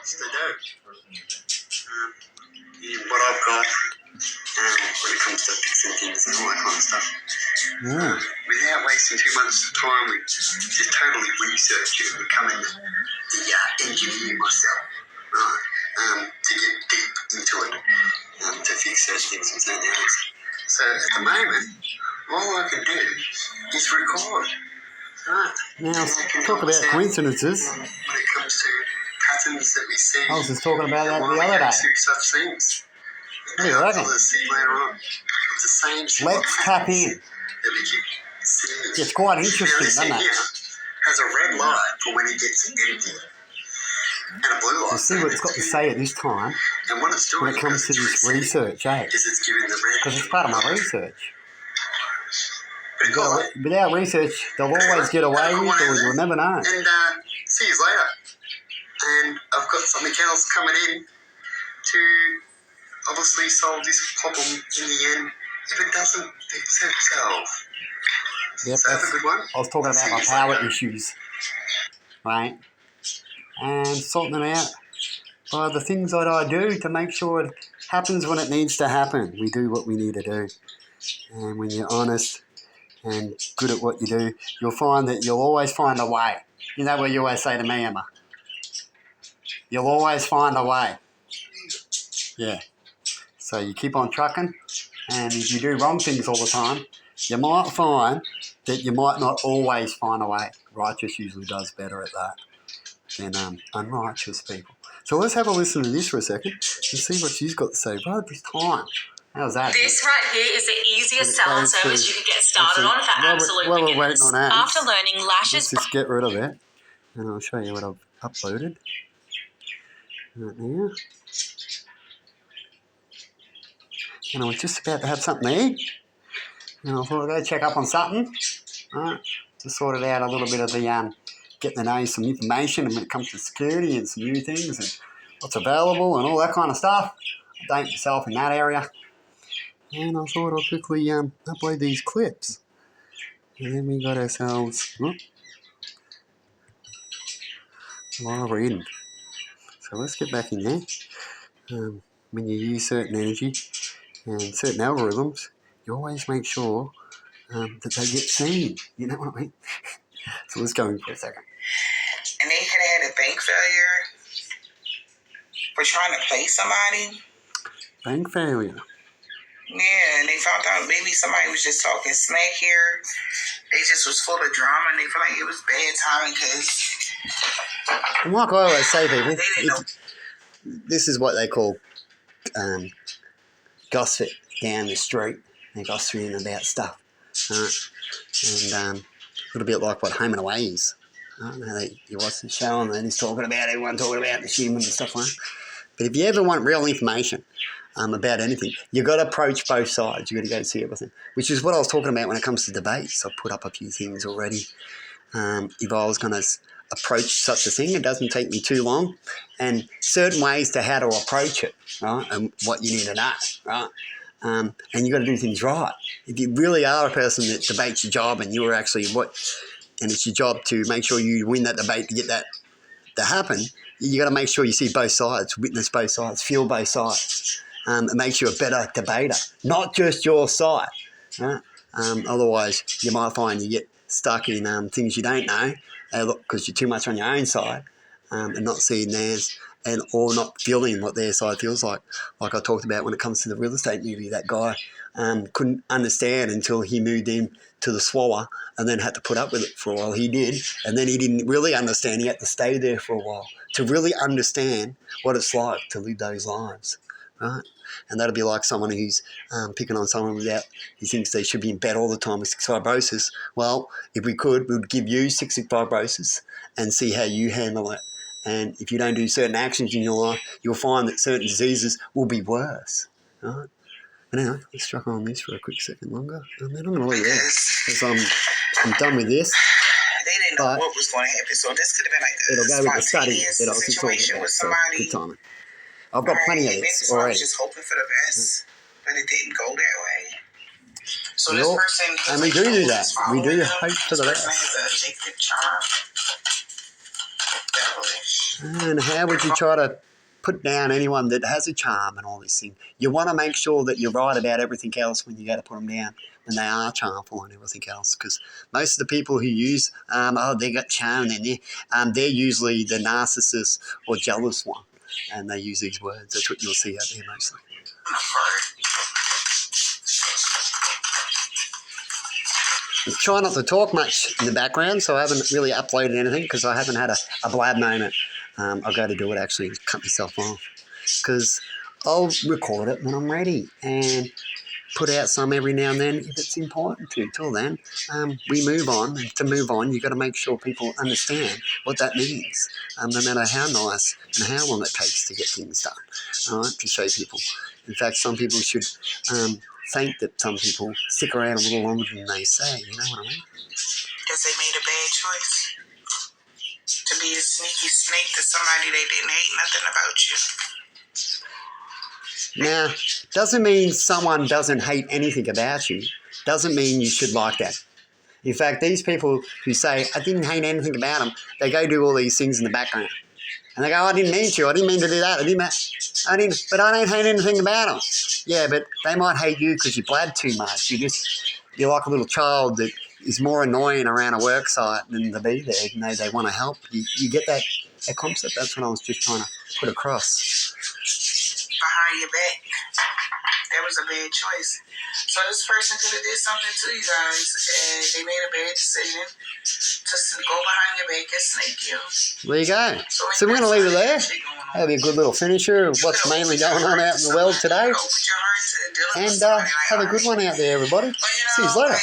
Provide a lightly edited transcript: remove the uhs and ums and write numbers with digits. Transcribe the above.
wants to do. What I've got when it comes to fixing things and all that kind of stuff. Without wasting too much time with just totally researching and becoming the engineer myself, right? To get deep into it, to fix certain things in certain areas. So at the moment, all I can do is record. Right. Now, talk about coincidences. When it comes to patterns that we see. I was just talking about that the other day. Such things. What do you reckon? See later on. It's the same. Let's tap in. That we keep seeing. It's quite interesting, isn't it? Has a red light for when it gets empty. And a blue light. You see what it's got to say at this time and what it's doing when it comes to this research, eh? Because it's part of my research. Without research, they'll always get away with it, or you'll never know. And see you later. And I've got something else coming in to obviously solve this problem in the end if it doesn't fix itself. Yep, so have a good one. I was talking about my power issues, right? And sorting them out by the things that I do to make sure it happens when it needs to happen. We do what we need to do. And when you're honest and good at what you do, you'll find that you'll always find a way. You know what you always say to me, Emma? You'll always find a way. Yeah. So you keep on trucking, and if you do wrong things all the time, you might find that you might not always find a way. Righteous usually does better at that than unrighteous people. So let's have a listen to this for a second and see what she's got to say right this time. How's that? This right here is the easiest selling service you can get started on for absolute beginners. After learning Lashes... Let's just get rid of it, and I'll show you what I've uploaded. Right now. And I was just about to have something to eat, and I thought I'd go check up on something, right, to sort it out a little bit of the, getting to know some information when it comes to security and some new things and what's available and all that kind of stuff. I date myself in that area. And I thought I'd quickly upload these clips. And then we got ourselves live reading. So let's get back in there. When you use certain energy and certain algorithms, you always make sure that they get seen. You know what I mean? So let's go in for a second. And they could have had a bank failure for trying to pay somebody. Bank failure. Yeah, and they found out maybe somebody was just talking smack here. They just was full of drama, and they feel like it was bad timing because... And like I always say, people, this is what they call gossip down the street. They gossiping about stuff. And a little bit like what Home and Away is. You watch the show and then he's talking about everyone talking about the human and stuff like that. But if you ever want real information about anything, you've got to approach both sides. You've got to go see everything, which is what I was talking about when it comes to debates. I've put up a few things already. If I was going to approach such a thing, it doesn't take me too long. And certain ways to how to approach it, right, and what you need to know, right? And you've got to do things right. If you really are a person that debates your job and you're actually and it's your job to make sure you win that debate to get that to happen, you got to make sure you see both sides, witness both sides, feel both sides. It makes you a better debater, not just your side. Right? Otherwise, you might find you get stuck in things you don't know because you're too much on your own side and not seeing theirs or not feeling what their side feels like. Like I talked about when it comes to the real estate movie, that guy couldn't understand until he moved in to the Swallow and then had to put up with it for a while. He did, and then he didn't really understand. He had to stay there for a while to really understand what it's like to live those lives, right? And that'll be like someone who's picking on someone who thinks they should be in bed all the time with cystic fibrosis. Well, if we could, we would give you cystic fibrosis and see how you handle it. And if you don't do certain actions in your life, you'll find that certain diseases will be worse, right? But anyway, let's struggle on this for a quick second longer. And then I'm going to leave it because I'm done with this. They didn't know what was going to happen, so this could have been like a spontaneous situation with somebody. Good timing. I've got plenty of this already. I was just hoping for the best, but it didn't go that way. So this person, and we do that. We do hope for the best. This person has a Jacob charm. Devilish. And how would you try to put down anyone that has a charm and all this thing? You want to make sure that you're right about everything else when you go to put them down, when they are charmful and everything else. Because most of the people who use, they got charm in there, they're usually the narcissist or jealous one. And they use these words. That's what you'll see out there mostly. I try not to talk much in the background, so I haven't really uploaded anything because I haven't had a blab moment. I'll go to do it actually, cut myself off, because I'll record it when I'm ready and put out some every now and then if it's important to. Till then, we move on. And to move on, you've got to make sure people understand what that means, no matter how nice and how long it takes to get things done, all right, to show people. In fact, some people should think that some people stick around a little longer than they say, you know what I mean? Because they made a bad choice to be a sneaky snake to somebody that didn't hate nothing about you. Now, doesn't mean someone doesn't hate anything about you. Doesn't mean you should like that. In fact, these people who say, I didn't hate anything about them, they go do all these things in the background. And they go, I didn't mean to. I didn't mean to do that. But I don't hate anything about them. Yeah, but they might hate you because you blab too much. You're like a little child that is more annoying around a work site than to be there. You know, they want to help. You get that concept? That's what I was just trying to put across. Behind your back. That was a bad choice. So this person could have did something to you guys, and they made a bad decision to go behind your back and snake you. There you go. So we're going to leave it there. That'll be a good little finisher of what's mainly going on out in the world today. And have a good one out there, everybody. See you later.